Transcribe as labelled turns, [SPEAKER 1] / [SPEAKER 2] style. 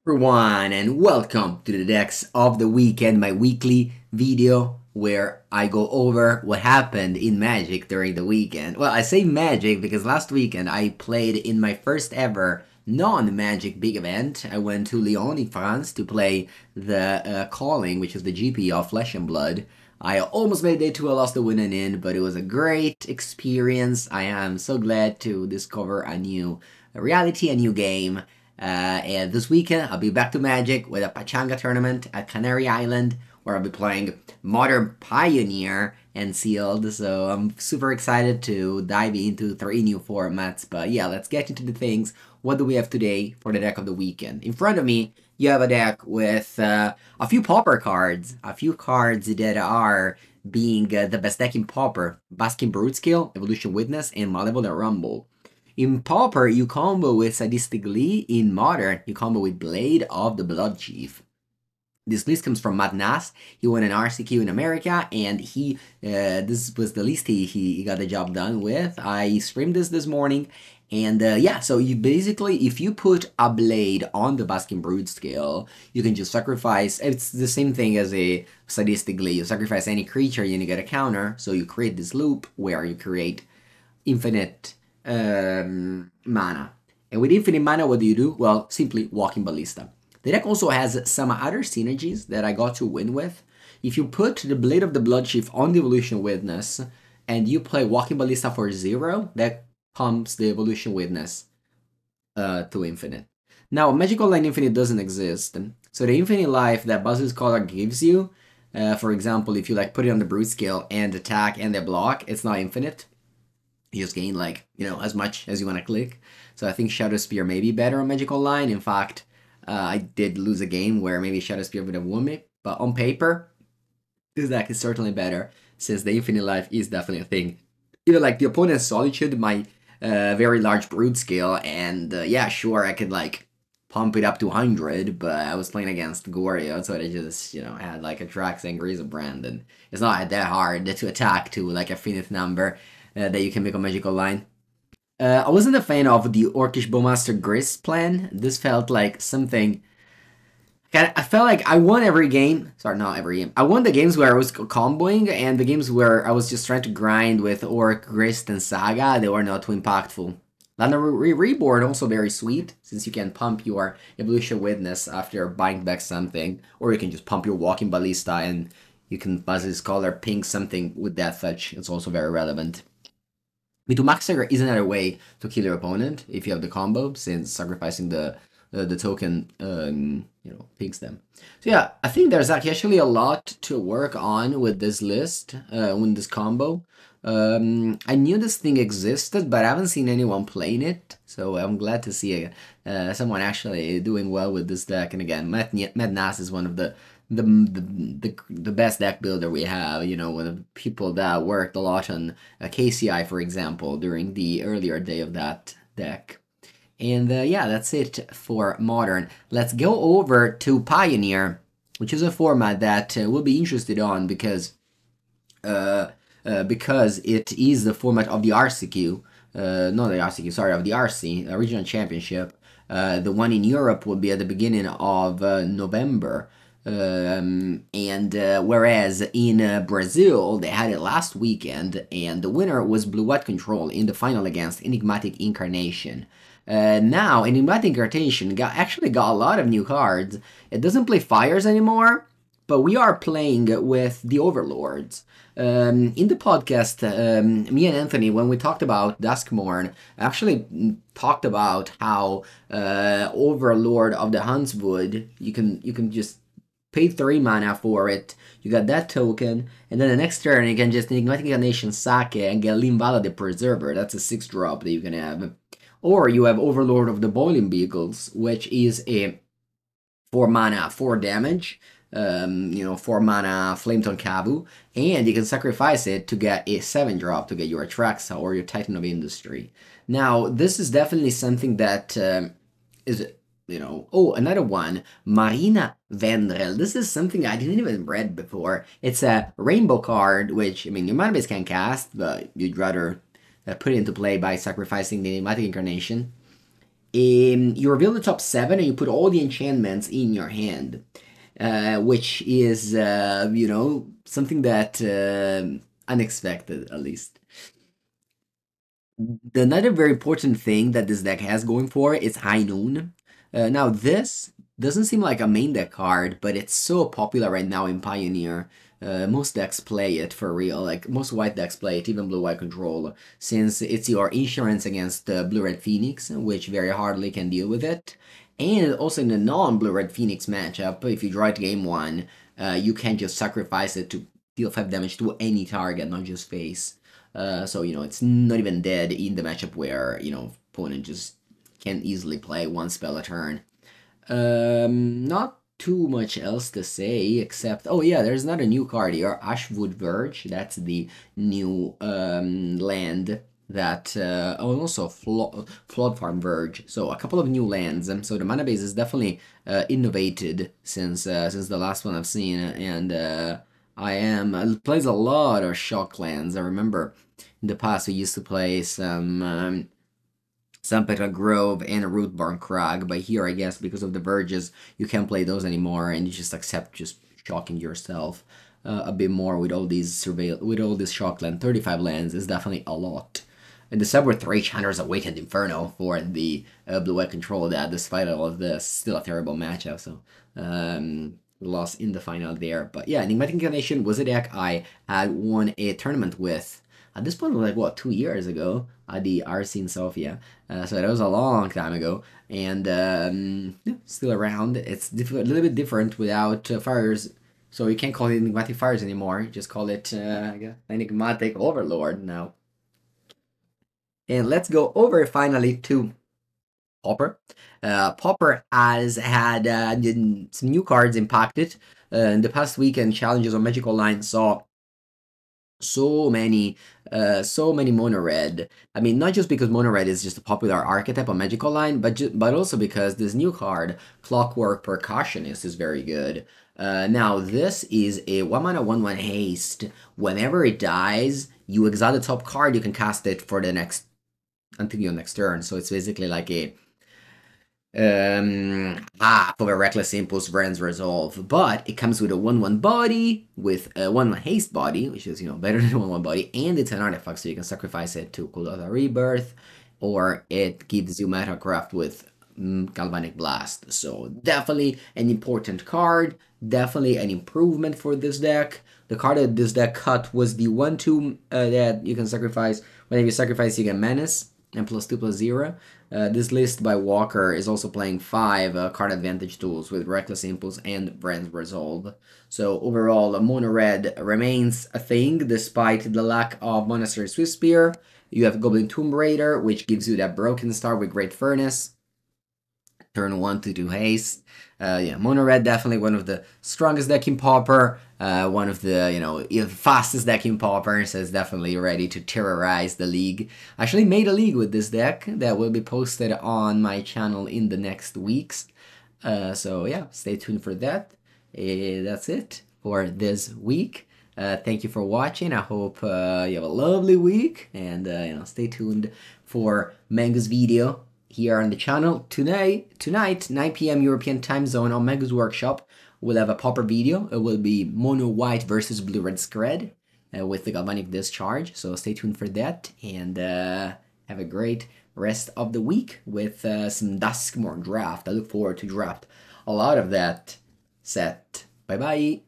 [SPEAKER 1] Everyone, and welcome to the Decks of the Weekend, my weekly video where I go over what happened in Magic during the weekend. Well, I say Magic because last weekend I played in my first ever non-Magic big event. I went to Lyon in France to play the Calling, which is the GP of Flesh and Blood. I almost made day 2, I lost the winning in, but it was a great experience. I am so glad to discover a new reality, a new game. And this weekend, I'll be back to Magic with a Pachanga tournament at Canary Island, where I'll be playing Modern Pioneer and Sealed. So I'm super excited to dive into 3 new formats. But yeah, let's get into the things. What do we have today for the deck of the weekend? In front of me, you have a deck with a few Pauper cards. A few cards that are being the best deck in Pauper. Basking Brute Skill, Evolution Witness, and Malevolent Rumble. In Pauper, you combo with Sadistic Lee. In Modern, you combo with Blade of the Blood Chief. This list comes from Matt Nass. He won an RCQ in America, and this was the list he got the job done with. I streamed this morning, and yeah, so you basically, if you put a Blade on the Basking Brood skill, you can just sacrifice. It's the same thing as a Sadistic Lee. You sacrifice any creature, and you get a counter, so you create this loop where you create infinite mana. And with infinite mana, what do? Well, simply Walking Ballista. The deck also has some other synergies that I got to win with. If you put the Blade of the Blood Chief on the Evolution Witness, and you play Walking Ballista for 0, that pumps the Evolution Witness to infinite. Now, Magic Online Infinite doesn't exist, so the infinite life that Basilisk Collar gives you, for example, if you put it on the Brute skill and attack and they block, it's not infinite. You just gain as much as you want to click. So I think Shadow Spear may be better on Magic Online. In fact, I did lose a game where maybe Shadow Spear would have won me. But on paper, this deck is certainly better since the Infinite Life is definitely a thing. Even the opponent's Solitude, my very large Brood skill, and yeah, sure, I could pump it up to 100, but I was playing against Goryo, so I just, had a Trax and Griselbrand, and it's not that hard to attack to a finite number that you can make a Magic Online. I wasn't a fan of the Orcish Bowmaster Grist plan. This felt like something. I felt like I won every game. Sorry, not every game. I won the games where I was comboing, and the games where I was just trying to grind with Orc, Grist, and Saga, they were not too impactful. Lana Reborn also very sweet, since you can pump your Evolution Witness after buying back something, or you can just pump your Walking Ballista and you can Basilisk Collar ping something with that fetch. It's also very relevant. V2 Max Dagger is another way to kill your opponent if you have the combo, since sacrificing the token, pings them. So yeah, I think there's actually a lot to work on with this list, with this combo. I knew this thing existed, but I haven't seen anyone playing it, so I'm glad to see someone actually doing well with this deck. And again, Matt Nass is one of the best deck builder we have, one of the people that worked a lot on KCI, for example, during the earlier day of that deck. And yeah, that's it for Modern. Let's go over to Pioneer, which is a format that we'll be interested on because it is the format of the RCQ, not the RCQ, sorry, of the RC, Regional Championship. The one in Europe will be at the beginning of November. Whereas in Brazil, they had it last weekend, and the winner was Blue-White Control in the final against Enigmatic Incarnation. Now, Enigmatic Incarnation actually got a lot of new cards. It doesn't play Fires anymore, but we are playing with the Overlords. In the podcast, me and Anthony, when we talked about Duskmourn, actually talked about how Overlord of the Huntswood, you can just pay 3 mana for it, you got that token, and then the next turn you can just Enigmatic Incarnation Sake and get Limvala the Preserver. That's a 6-drop that you can have. Or you have Overlord of the Boiling Beagles, which is a 4 mana, 4 damage, 4 mana Flametongue Kavu, and you can sacrifice it to get a 7-drop to get your Atraxa or your Titan of Industry. Now, this is definitely something that is, oh, another one, Marina Vendrell. This is something I didn't even read before. It's a rainbow card, which, your mana base can cast, but you'd rather put it into play by sacrificing the Enigmatic Incarnation. You reveal the top 7 and you put all the enchantments in your hand, which is, something that unexpected, at least. Another very important thing that this deck has going for it is High Noon. Now, this doesn't seem like a main deck card, but it's so popular right now in Pioneer. Most decks play it for real, like most white decks play it, even blue-white control, since it's your insurance against Blue-Red Phoenix, which very hardly can deal with it. And also in the non-Blue-Red Phoenix matchup, if you draw it game 1, you can just sacrifice it to deal 5 damage to any target, not just face. So, it's not even dead in the matchup where, opponent just can easily play one spell a turn. Not too much else to say, except, oh yeah, there's not a new card here, Ashwood Verge. That's the new land that, also Flood Farm Verge. So a couple of new lands. So the mana base is definitely innovated since the last one I've seen, and I plays a lot of shock lands. I remember in the past we used to play some Petal Grove and a Rootborn Crag, but here I guess because of the verges you can't play those anymore, and you just accept just shocking yourself a bit more with all these shock land. 35 lands is definitely a lot. And the Subway 3 Chanter's Awakened Inferno for the blue-white control that, despite all of this, still a terrible matchup. So lost in the final there. But yeah, Enigmatic Incarnation was a deck I had won a tournament with. At this point, like, what, 2 years ago at the RC in Sofia. So that was a long time ago. And still around. It's a little bit different without fires. So you can't call it Enigmatic Fires anymore. You just call it Enigmatic Overlord now. And let's go over finally to Pauper. Pauper has had some new cards impacted. In the past weekend, challenges on Magic Online saw so many mono red. I mean, not just because mono red is just a popular archetype on Magic Online, but also because this new card, Clockwork Percussionist, is very good. Now this is a 1-mana 1/1 haste. Whenever it dies, you exile the top card. You can cast it for the next until your next turn. So it's basically like a half of a Reckless Impulse Brand's Resolve, but it comes with a 1/1 body, with a 1/1 haste body, which is, better than a 1/1 body, and it's an artifact, so you can sacrifice it to Kuldotha Rebirth, or it gives you Metacraft with Galvanic Blast. So definitely an important card, definitely an improvement for this deck. The card that this deck cut was the 1/2 that you can sacrifice. Whenever you sacrifice, you get Menace, and +2/+0. This list by Walker is also playing 5 card advantage tools with Reckless Impulse and Brand's Resolve. So overall, Mono Red remains a thing despite the lack of Monastery Swiftspear. You have Goblin Tomb Raider, which gives you that Broken Star with Great Furnace. Turn 1 to 2 haste. Mono Red definitely one of the strongest deck in Pauper. One of the fastest deck in Pauper, so it's definitely ready to terrorize the league. I actually made a league with this deck that will be posted on my channel in the next weeks. So yeah, stay tuned for that. That's it for this week. Thank you for watching. I hope you have a lovely week, and stay tuned for Mengu's video here on the channel. Tonight, 9 p.m. European time zone on Mengu's workshop, we'll have a Pauper video. It will be mono white versus blue red Scred with the Galvanic Discharge. So stay tuned for that, and have a great rest of the week with some Duskmorn draft. I look forward to draft a lot of that set. Bye bye.